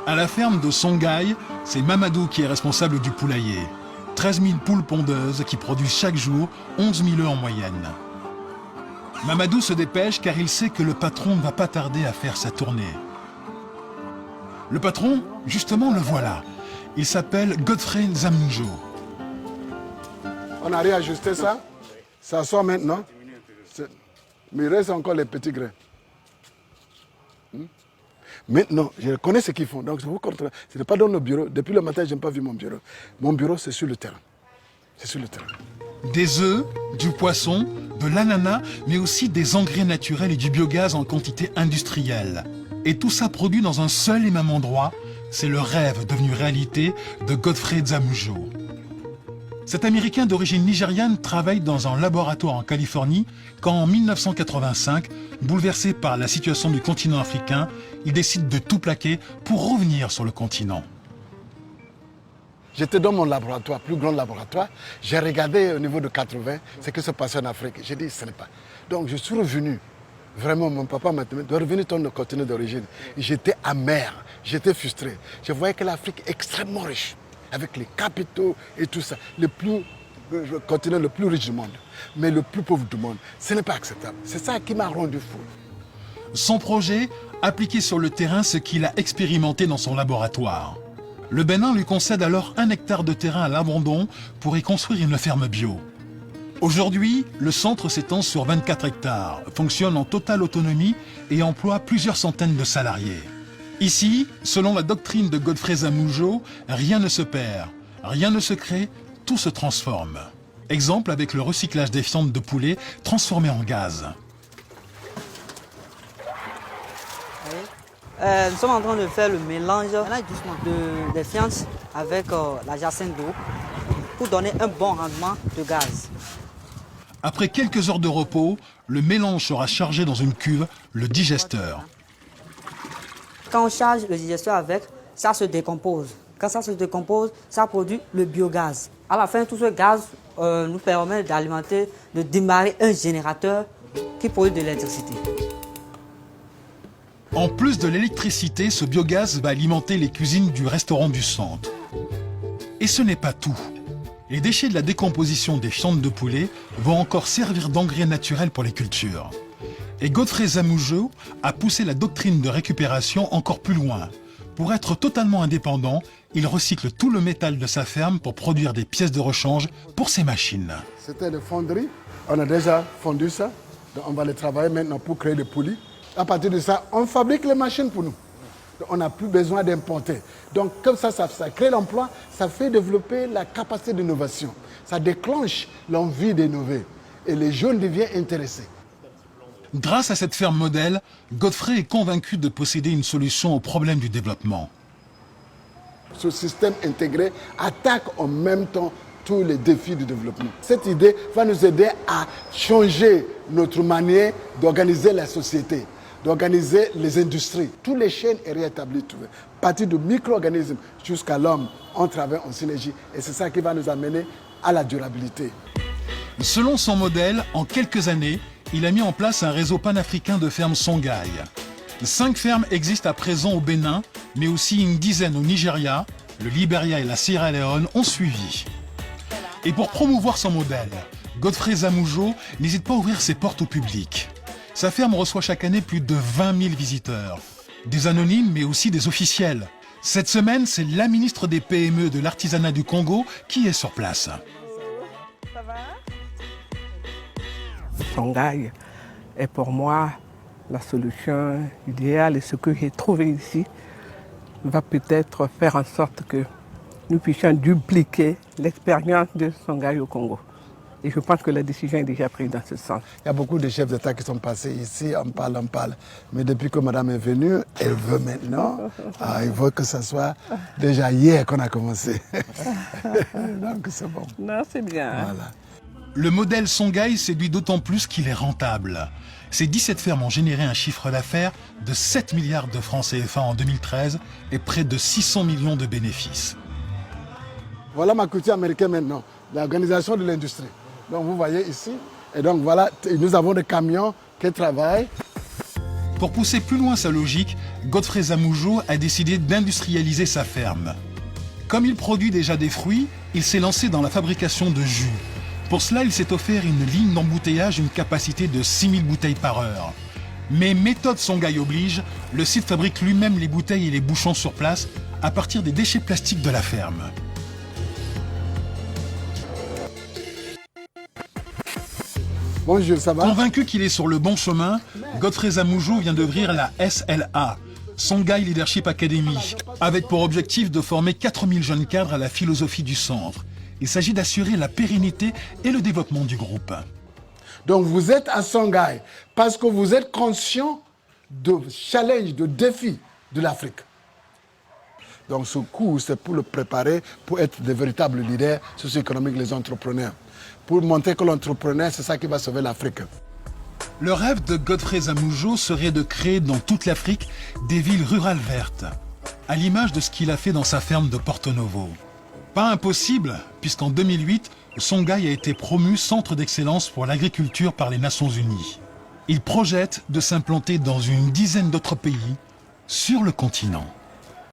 À la ferme de Songhai, c'est Mamadou qui est responsable du poulailler. 13 000 poules pondeuses qui produisent chaque jour 11 000 œufs en moyenne. Mamadou se dépêche car il sait que le patron ne va pas tarder à faire sa tournée. Le patron, justement, le voilà. Il s'appelle Godfrey Zamunjo. On a réajusté ça. Ça sort maintenant. Mais il reste encore les petits grains. Maintenant, je connais ce qu'ils font. Donc, je vous comprends. Ce n'est pas dans nos bureaux. Depuis le matin, je n'ai pas vu mon bureau. Mon bureau, c'est sur le terrain. C'est sur le terrain. Des œufs, du poisson, de l'ananas, mais aussi des engrais naturels et du biogaz en quantité industrielle. Et tout ça produit dans un seul et même endroit. C'est le rêve devenu réalité de Godfrey Zamunjo. Cet Américain d'origine nigériane travaille dans un laboratoire en Californie quand en 1985, bouleversé par la situation du continent africain, il décide de tout plaquer pour revenir sur le continent. J'étais dans mon laboratoire, plus grand laboratoire. J'ai regardé au niveau de 80 ce qui se passait en Afrique. J'ai dit, ce n'est pas. Donc je suis revenu. Vraiment, mon papa m'a dit de revenir dans le continent d'origine. J'étais amer, j'étais frustré. Je voyais que l'Afrique est extrêmement riche, avec les capitaux et tout ça. Le continent le plus riche du monde, mais le plus pauvre du monde. Ce n'est pas acceptable. C'est ça qui m'a rendu fou. Son projet, appliquer sur le terrain ce qu'il a expérimenté dans son laboratoire. Le Bénin lui concède alors 1 hectare de terrain à l'abandon pour y construire une ferme bio. Aujourd'hui, le centre s'étend sur 24 hectares, fonctionne en totale autonomie et emploie plusieurs centaines de salariés. Ici, selon la doctrine de Godfrey Zamunjo, rien ne se perd, rien ne se crée, tout se transforme. Exemple avec le recyclage des fientes de poulet transformées en gaz. Nous sommes en train de faire le mélange des fientes avec la jacinthe d'eau pour donner un bon rendement de gaz. Après quelques heures de repos, le mélange sera chargé dans une cuve, le digesteur. Quand on charge le digesteur avec, ça se décompose. Quand ça se décompose, ça produit le biogaz. À la fin, tout ce gaz nous permet d'alimenter, de démarrer un générateur qui produit de l'électricité. En plus de l'électricité, ce biogaz va alimenter les cuisines du restaurant du centre. Et ce n'est pas tout. Les déchets de la décomposition des fientes de poulet vont encore servir d'engrais naturel pour les cultures. Et Godfrey Zamunjo a poussé la doctrine de récupération encore plus loin. Pour être totalement indépendant, il recycle tout le métal de sa ferme pour produire des pièces de rechange pour ses machines. C'était des fonderies. On a déjà fondu ça. Donc on va les travailler maintenant pour créer des poulies. À partir de ça, on fabrique les machines pour nous. Donc on n'a plus besoin d'importer. Donc comme ça crée l'emploi, ça fait développer la capacité d'innovation. Ça déclenche l'envie d'innover. Et les jeunes deviennent intéressés. Grâce à cette ferme modèle, Godfrey est convaincu de posséder une solution au problème du développement. Ce système intégré attaque en même temps tous les défis du développement. Cette idée va nous aider à changer notre manière d'organiser la société, d'organiser les industries. Toutes les chaînes sont réétablies, à partir de micro-organismes jusqu'à l'homme, on travaille en synergie. Et c'est ça qui va nous amener à la durabilité. Selon son modèle, en quelques années, il a mis en place un réseau panafricain de fermes Songhai. 5 fermes existent à présent au Bénin, mais aussi une dizaine au Nigeria. Le Libéria et la Sierra Leone ont suivi. Et pour promouvoir son modèle, Godfrey Zamunjo n'hésite pas à ouvrir ses portes au public. Sa ferme reçoit chaque année plus de 20 000 visiteurs. Des anonymes, mais aussi des officiels. Cette semaine, c'est la ministre des PME de l'artisanat du Congo qui est sur place. Ça va? Songhai est pour moi la solution idéale et ce que j'ai trouvé ici va peut-être faire en sorte que nous puissions dupliquer l'expérience de Songhai au Congo. Et je pense que la décision est déjà prise dans ce sens. Il y a beaucoup de chefs d'État qui sont passés ici, on parle. Mais depuis que madame est venue, elle veut maintenant. Il faut que ce soit déjà hier qu'on a commencé. Donc c'est bon. Non, c'est bien. Voilà. Le modèle Songhai séduit d'autant plus qu'il est rentable. Ces 17 fermes ont généré un chiffre d'affaires de 7 milliards de francs CFA en 2013 et près de 600 millions de bénéfices. Voilà ma culture américaine maintenant, l'organisation de l'industrie. Donc vous voyez ici, et donc voilà, nous avons des camions qui travaillent. Pour pousser plus loin sa logique, Godfrey Zamoujo a décidé d'industrialiser sa ferme. Comme il produit déjà des fruits, il s'est lancé dans la fabrication de jus. Pour cela, il s'est offert une ligne d'embouteillage d'une capacité de 6000 bouteilles par heure. Mais méthode Songhai oblige, le site fabrique lui-même les bouteilles et les bouchons sur place à partir des déchets plastiques de la ferme. Bonjour, ça va? Convaincu qu'il est sur le bon chemin, Godfrey Zamoujo vient d'ouvrir la SLA, Songhai Leadership Academy, avec pour objectif de former 4000 jeunes cadres à la philosophie du centre. Il s'agit d'assurer la pérennité et le développement du groupe. Donc vous êtes à Songhai parce que vous êtes conscient de challenge, de défis de l'Afrique. Donc ce cours, c'est pour le préparer, pour être de véritables leaders socio-économiques, les entrepreneurs. Pour montrer que l'entrepreneur, c'est ça qui va sauver l'Afrique. Le rêve de Godfrey Zamoujo serait de créer dans toute l'Afrique des villes rurales vertes, à l'image de ce qu'il a fait dans sa ferme de Porto Novo. Pas impossible, puisqu'en 2008, Songhai a été promu centre d'excellence pour l'agriculture par les Nations Unies. Il projette de s'implanter dans une dizaine d'autres pays sur le continent.